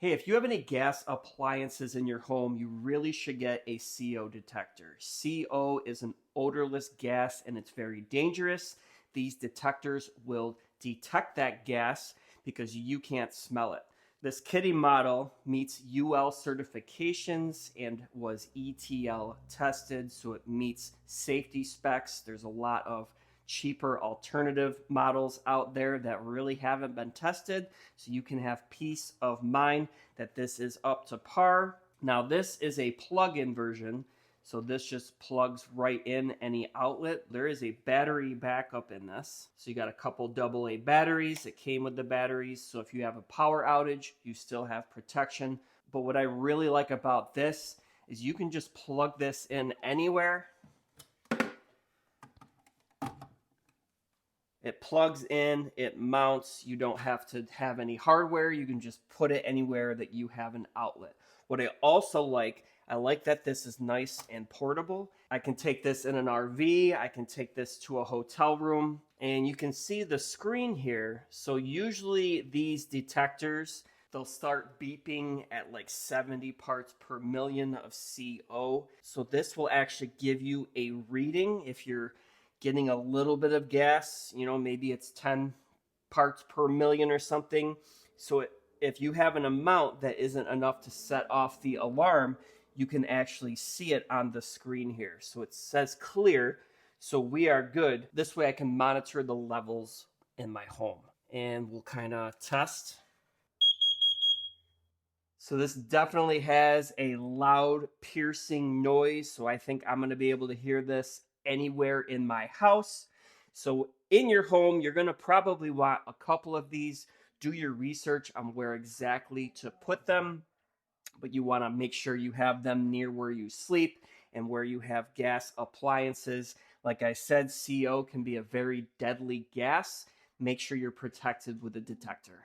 Hey, if you have any gas appliances in your home, you really should get a CO detector. CO is an odorless gas and it's very dangerous. These detectors will detect that gas because you can't smell it. This Kidde model meets UL certifications and was ETL tested, so it meets safety specs. There's a lot of cheaper alternative models out there that really haven't been tested, so you can have peace of mind that this is up to par. Now, this is a plug-in version, so this just plugs right in any outlet. There is a battery backup in this, so you got a couple AA batteries. It came with the batteries, so if you have a power outage, you still have protection. But what I really like about this is you can just plug this in anywhere. It plugs in, it mounts. You don't have to have any hardware. You can just put it anywhere that you have an outlet. What I also like, I like that this is nice and portable. I can take this in an RV. I can take this to a hotel room. And you can see the screen here. So usually these detectors, they'll start beeping at like 70 parts per million of CO. So this will actually give you a reading if you're getting a little bit of gas, maybe it's 10 parts per million or something. So if you have an amount that isn't enough to set off the alarm, you can actually see it on the screen here. So it says clear, so we are good. This way I can monitor the levels in my home. And we'll kind of test. So this definitely has a loud, piercing noise. So I think I'm going to be able to hear this anywhere in my house. So in your home, you're going to probably want a couple of these. Do your research on where exactly to put them, but you want to make sure you have them near where you sleep and where you have gas appliances. Like I said, CO can be a very deadly gas. Make sure you're protected with a detector.